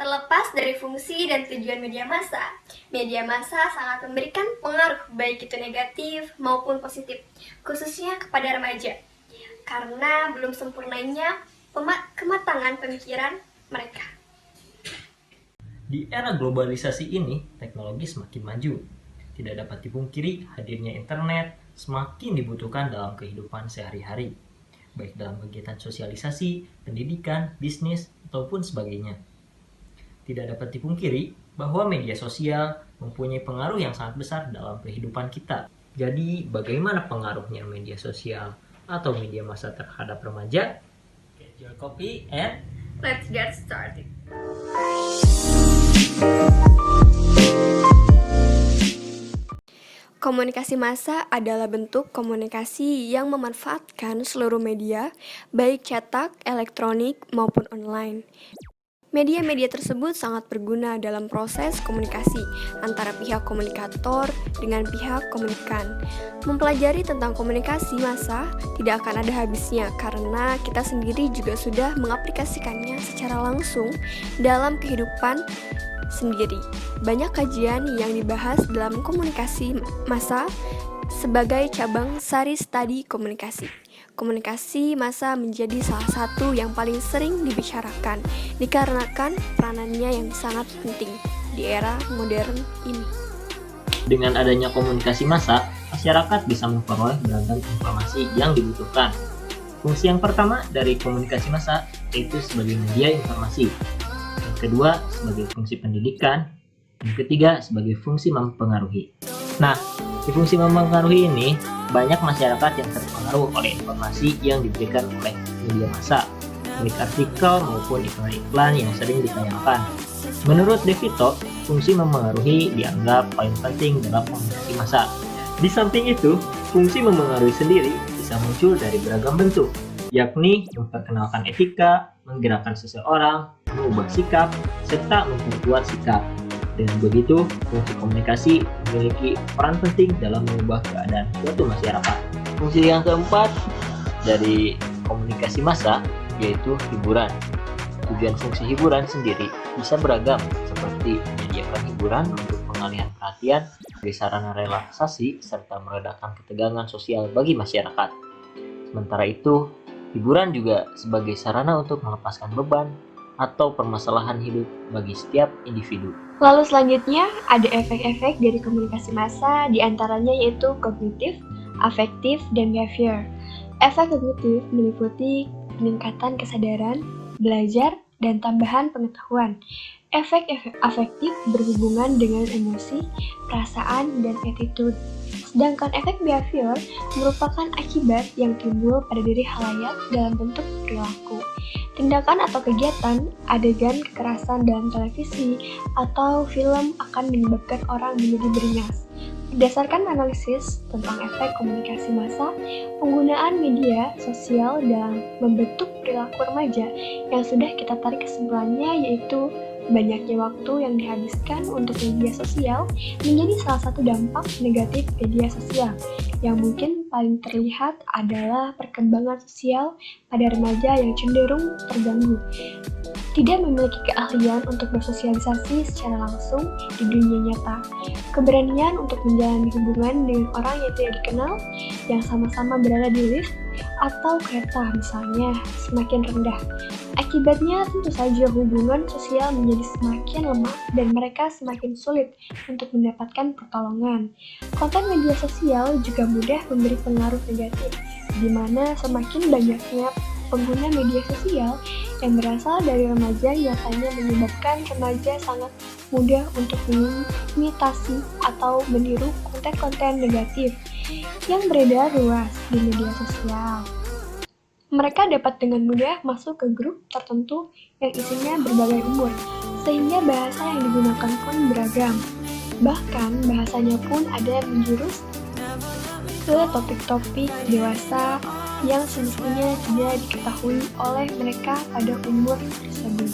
Terlepas dari fungsi dan tujuan media massa sangat memberikan pengaruh baik itu negatif maupun positif, khususnya kepada remaja. Karena belum sempurnanya kematangan pemikiran mereka. Di era globalisasi ini, teknologi semakin maju. Tidak dapat dipungkiri hadirnya internet semakin dibutuhkan dalam kehidupan sehari-hari, baik dalam kegiatan sosialisasi, pendidikan, bisnis, ataupun sebagainya. Tidak dapat dipungkiri bahwa media sosial mempunyai pengaruh yang sangat besar dalam kehidupan kita. Jadi, bagaimana pengaruhnya media sosial atau media massa terhadap remaja? Get your copy and Let's get started. Komunikasi massa adalah bentuk komunikasi yang memanfaatkan seluruh media, baik cetak, elektronik, maupun online. Media-media tersebut sangat berguna dalam proses komunikasi antara pihak komunikator dengan pihak komunikan. Mempelajari tentang komunikasi massa tidak akan ada habisnya karena kita sendiri juga sudah mengaplikasikannya secara langsung dalam kehidupan sendiri. Banyak kajian yang dibahas dalam komunikasi massa sebagai cabang sari studi komunikasi. Komunikasi massa menjadi salah satu yang paling sering dibicarakan dikarenakan peranannya yang sangat penting di era modern ini. Dengan adanya komunikasi massa, masyarakat bisa memperoleh beragam informasi yang dibutuhkan. Fungsi yang pertama dari komunikasi massa yaitu sebagai media informasi. Yang kedua sebagai fungsi pendidikan. Yang ketiga sebagai fungsi mempengaruhi. Nah, di fungsi mempengaruhi ini, banyak masyarakat yang terpengaruh oleh informasi yang diberikan oleh media massa, baik artikel maupun iklan-iklan yang sering ditayangkan. Menurut Devito, fungsi mempengaruhi dianggap paling penting dalam komunikasi massa. Di samping itu, fungsi mempengaruhi sendiri bisa muncul dari beragam bentuk, yakni memperkenalkan etika, menggerakkan seseorang, mengubah sikap, serta memperkuat sikap. Dengan begitu, fungsi komunikasi memiliki peran penting dalam mengubah keadaan suatu masyarakat. Fungsi yang keempat dari komunikasi massa yaitu hiburan. Tujuan fungsi hiburan sendiri bisa beragam, seperti menyediakan hiburan untuk pengalihan perhatian, sebagai sarana relaksasi, serta meredakan ketegangan sosial bagi masyarakat. Sementara itu, hiburan juga sebagai sarana untuk melepaskan beban atau permasalahan hidup bagi setiap individu. Lalu selanjutnya ada efek-efek dari komunikasi massa, diantaranya yaitu kognitif, afektif, dan behavior. Efek kognitif meliputi peningkatan kesadaran, belajar, dan tambahan pengetahuan. Efek afektif berhubungan dengan emosi, perasaan, dan attitude. Sedangkan efek behavior merupakan akibat yang timbul pada diri khalayak dalam bentuk perilaku. Tindakan atau kegiatan, adegan kekerasan dalam televisi atau film akan menyebabkan orang menjadi beringas. Berdasarkan analisis tentang efek komunikasi massa, penggunaan media sosial dalam membentuk perilaku remaja yang sudah kita tarik kesimpulannya yaitu banyaknya waktu yang dihabiskan untuk media sosial menjadi salah satu dampak negatif media sosial. Yang mungkin paling terlihat adalah perkembangan sosial pada remaja yang cenderung terganggu. Tidak memiliki keahlian untuk bersosialisasi secara langsung di dunia nyata. Keberanian untuk menjalani hubungan dengan orang yang tidak dikenal, yang sama-sama berada di lift atau kereta misalnya, semakin rendah. Akibatnya tentu saja hubungan sosial menjadi semakin lemah dan mereka semakin sulit untuk mendapatkan pertolongan. Konten media sosial juga mudah memberi pengaruh negatif, di mana semakin banyaknya pengguna media sosial yang berasal dari remaja nyatanya menyebabkan remaja sangat mudah untuk mengimitasi atau meniru konten-konten negatif yang beredar luas di media sosial. Mereka dapat dengan mudah masuk ke grup tertentu yang isinya berbagai umur, sehingga bahasa yang digunakan pun beragam. Bahkan bahasanya pun ada menjurus ke topik-topik dewasa yang semestinya tidak diketahui oleh mereka pada umur tersebut.